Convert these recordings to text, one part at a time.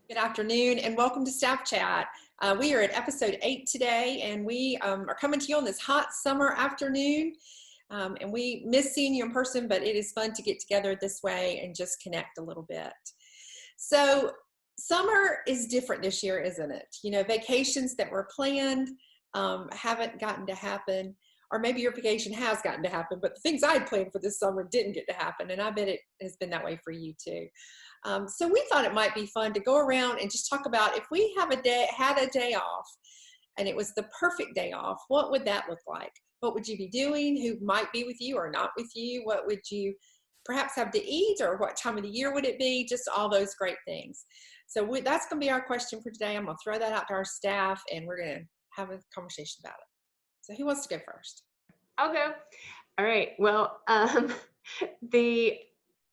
Good afternoon and welcome to Staff Chat. We are at episode 8 today, and we are coming to you on this hot summer afternoon. And we miss seeing you in person, but it is fun to get together this way and just connect a little bit. So summer is different this year, isn't it? You know, vacations that were planned haven't gotten to happen, or maybe your vacation has gotten to happen, but the things I had planned for this summer didn't get to happen. And I bet it has been that way for you too. So we thought it might be fun to go around and just talk about if we had a day off and it was the perfect day off, what would that look like? What would you be doing? Who might be with you or not with you? What would you perhaps have to eat, or what time of the year would it be? Just all those great things. So that's going to be our question for today. I'm going to throw that out to our staff and we're going to have a conversation about it. So who wants to go first? I'll go. All right. Well,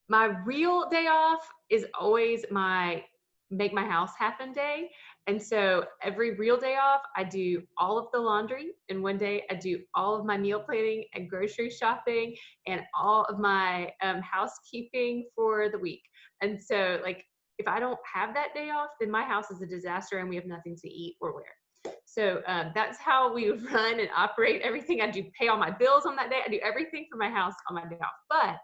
my real day off is always my make my house happen day. And so every real day off, I do all of the laundry in one day. I do all of my meal planning and grocery shopping and all of my housekeeping for the week. And so like, if I don't have that day off, then my house is a disaster and we have nothing to eat or wear. So that's how we run and operate everything. I do pay all my bills on that day. I do everything for my house on my day off. But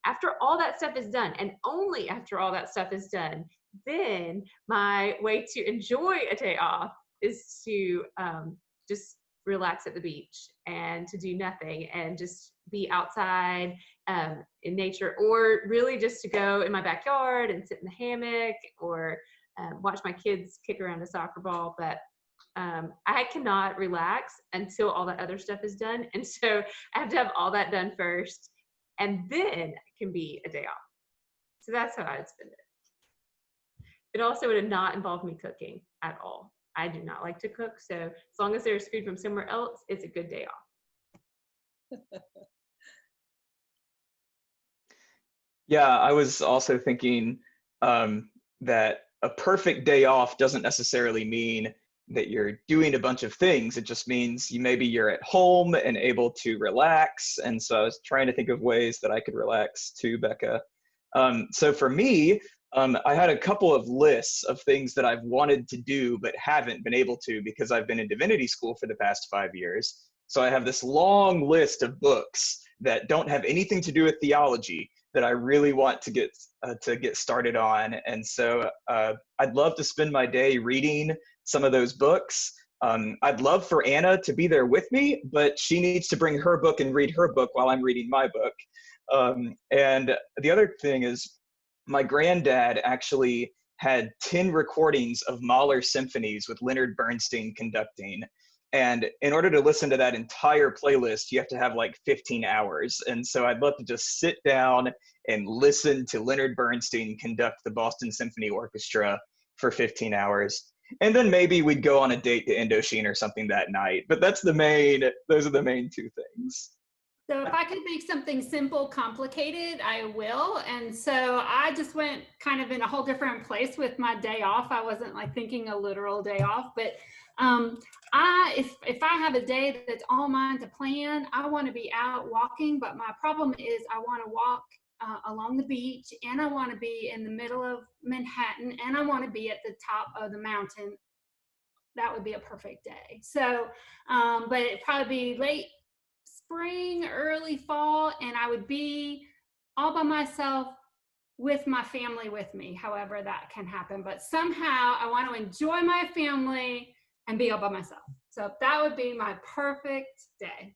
after all that stuff is done, and only after all that stuff is done, then my way to enjoy a day off is to just relax at the beach and to do nothing and just be outside in nature, or really just to go in my backyard and sit in the hammock or watch my kids kick around a soccer ball. But I cannot relax until all that other stuff is done. And so I have to have all that done first, and then it can be a day off. So that's how I would spend it. It also would not involve me cooking at all. I do not like to cook. So as long as there's food from somewhere else, it's a good day off. Yeah, I was also thinking that a perfect day off doesn't necessarily mean that you're doing a bunch of things. It just means maybe you're at home and able to relax. And so I was trying to think of ways that I could relax too, Becca. So for me, I had a couple of lists of things that I've wanted to do but haven't been able to because I've been in divinity school for the past 5 years. So I have this long list of books that don't have anything to do with theology that I really want to get started on. And so I'd love to spend my day reading some of those books. I'd love for Anna to be there with me, but she needs to bring her book and read her book while I'm reading my book. And the other thing is my granddad actually had 10 recordings of Mahler symphonies with Leonard Bernstein conducting. And in order to listen to that entire playlist, you have to have like 15 hours. And so I'd love to just sit down and listen to Leonard Bernstein conduct the Boston Symphony Orchestra for 15 hours. And then maybe we'd go on a date to Indochine or something that night. But those are the main two things. So if I could make something simple complicated, I will. And so I just went kind of in a whole different place with my day off. I wasn't like thinking a literal day off, but if I have a day that's all mine to plan, I want to be out walking. But my problem is I want to walk along the beach, and I want to be in the middle of Manhattan, and I want to be at the top of the mountain. That would be a perfect day. So, but it'd probably be late spring, early fall, and I would be all by myself with my family with me, however that can happen. But somehow I want to enjoy my family and be all by myself. So that would be my perfect day.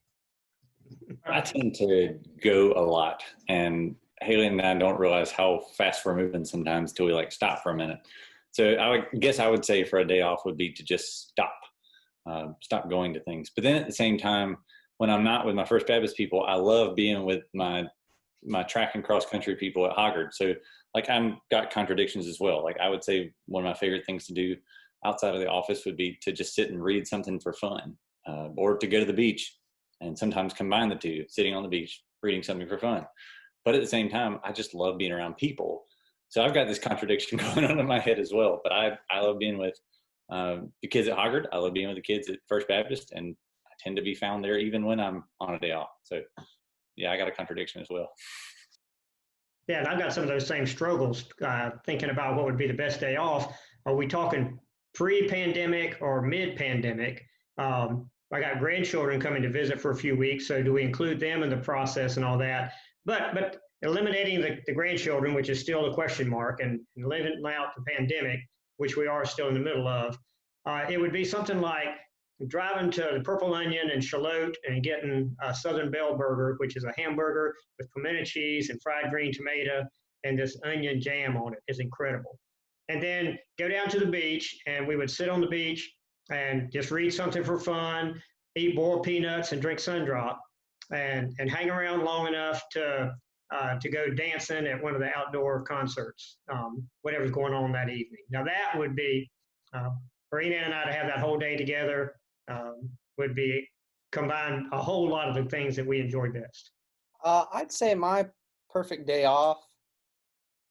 I tend to go a lot, and Haley and I don't realize how fast we're moving sometimes till we like stop for a minute. So I would say for a day off would be to just stop going to things. But then at the same time, when I'm not with my First Baptist people, I love being with my track and cross country people at Hoggard. So like I'm got contradictions as well. Like I would say one of my favorite things to do outside of the office would be to just sit and read something for fun, or to go to the beach, and sometimes combine the two, sitting on the beach, reading something for fun. But at the same time, I just love being around people. So I've got this contradiction going on in my head as well. But I love being with the kids at Hoggard. I love being with the kids at First Baptist, and I tend to be found there even when I'm on a day off. So yeah, I got a contradiction as well. Yeah, and I've got some of those same struggles thinking about what would be the best day off. Are we talking pre-pandemic or mid-pandemic? I got grandchildren coming to visit for a few weeks, so do we include them in the process and all that? But eliminating the grandchildren, which is still a question mark, and living out the pandemic, which we are still in the middle of, it would be something like driving to the Purple Onion and Charlotte and getting a Southern Belle Burger, which is a hamburger with pimento cheese and fried green tomato and this onion jam on it. Is incredible. And then go down to the beach, and we would sit on the beach and just read something for fun, eat boiled peanuts and drink Sundrop, and hang around long enough to go dancing at one of the outdoor concerts, whatever's going on that evening. Now that would be for Ena and I to have that whole day together, would be combine a whole lot of the things that we enjoy best. I'd say my perfect day off,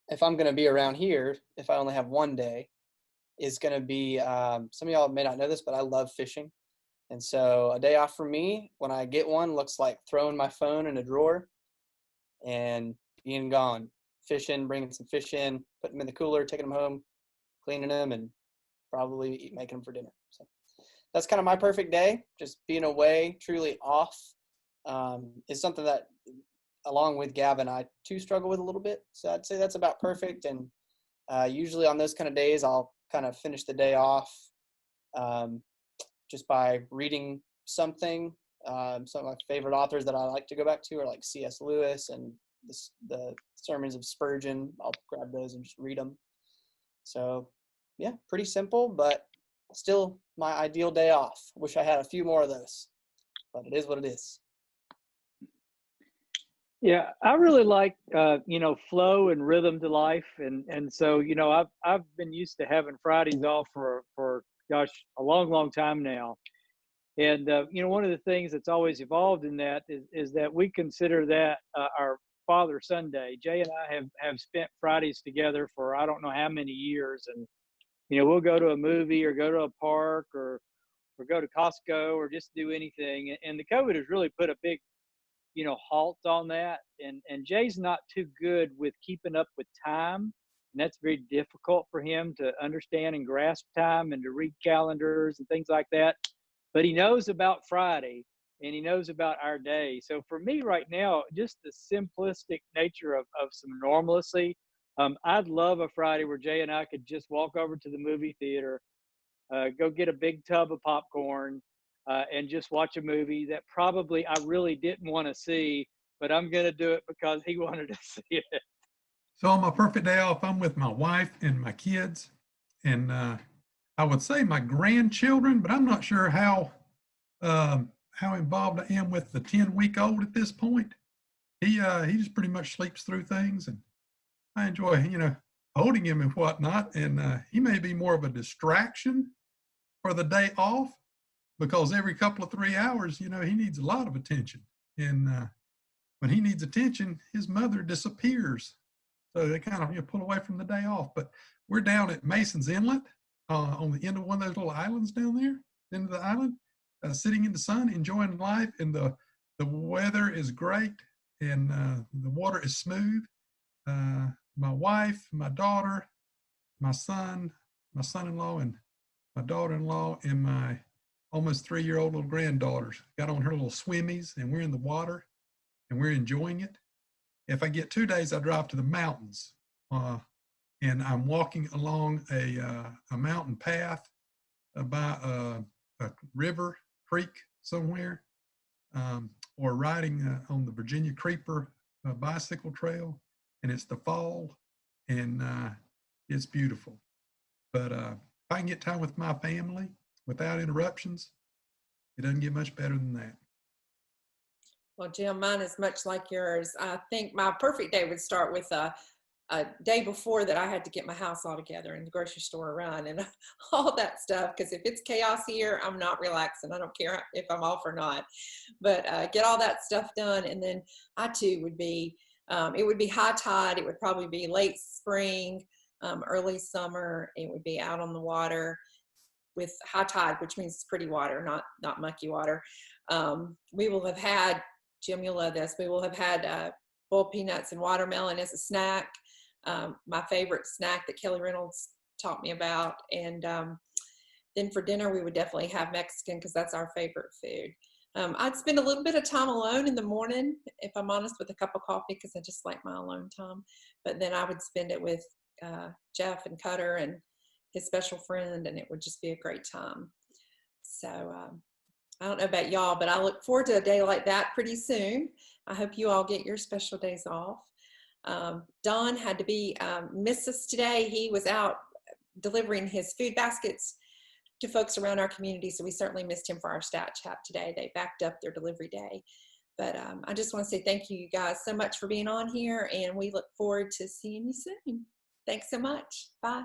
if I'm going to be around here, if I only have one day, is going to be, some of y'all may not know this, but I love fishing. And so a day off for me, when I get one, looks like throwing my phone in a drawer and being gone. Fishing, bringing some fish in, putting them in the cooler, taking them home, cleaning them, and probably making them for dinner. So that's kind of my perfect day. Just being away, truly off, is something that, along with Gavin, I too struggle with a little bit. So I'd say that's about perfect. And usually on those kind of days, I'll kind of finish the day off just by reading something. Some of my favorite authors that I like to go back to are like C.S. Lewis and the sermons of Spurgeon. I'll grab those and just read them. So yeah, pretty simple, but still my ideal day off. Wish I had a few more of those, but it is what it is. Yeah, I really like flow and rhythm to life, and so I've been used to having Fridays off for gosh, a long time now. And one of the things that's always evolved in that is that we consider that our Father Sunday. Jay and I have spent Fridays together for I don't know how many years, and we'll go to a movie or go to a park or go to Costco or just do anything. And the COVID has really put a big halt on that. And Jay's not too good with keeping up with time. And that's very difficult for him to understand and grasp time and to read calendars and things like that. But he knows about Friday and he knows about our day. So for me right now, just the simplistic nature of some normalcy, I'd love a Friday where Jay and I could just walk over to the movie theater, go get a big tub of popcorn, and just watch a movie that probably I really didn't want to see, but I'm going to do it because he wanted to see it. So on my perfect day off, I'm with my wife and my kids, and I would say my grandchildren, but I'm not sure how involved I am with the 10-week-old at this point. He just pretty much sleeps through things, and I enjoy holding him and whatnot. And he may be more of a distraction for the day off, because every couple of 3 hours, he needs a lot of attention. And when he needs attention, his mother disappears. So they kind of pull away from the day off. But we're down at Mason's Inlet on the end of one of those little islands down there, end of the island, sitting in the sun, enjoying life. And the weather is great, and the water is smooth. My wife, my daughter, my son-in-law, and my daughter-in-law, and my almost 3-year-old little granddaughters got on her little swimmies, and we're in the water and we're enjoying it. If I get 2 days, I drive to the mountains, and I'm walking along a mountain path by a river, creek somewhere, or riding on the Virginia Creeper bicycle trail, and it's the fall, and it's beautiful. But if I can get time with my family without interruptions, it doesn't get much better than that. Well, Jim, mine is much like yours. I think my perfect day would start with a day before that I had to get my house all together and the grocery store run and all that stuff. Because if it's chaos here, I'm not relaxing. I don't care if I'm off or not. But get all that stuff done. And then I too would be, it would be high tide. It would probably be late spring, early summer. It would be out on the water with high tide, which means pretty water, not mucky water. We will have had, Jim, you'll love this, we will have had boiled peanuts and watermelon as a snack. My favorite snack that Kelly Reynolds taught me about. And then for dinner, we would definitely have Mexican because that's our favorite food. I'd spend a little bit of time alone in the morning, if I'm honest, with a cup of coffee because I just like my alone time. But then I would spend it with Jeff and Cutter and his special friend, and it would just be a great time. So I don't know about y'all, but I look forward to a day like that pretty soon. I hope you all get your special days off. Don had to miss us today. He was out delivering his food baskets to folks around our community, so we certainly missed him for our stat chat today. They backed up their delivery day. But I just want to say thank you guys so much for being on here, and we look forward to seeing you soon. Thanks so much. Bye.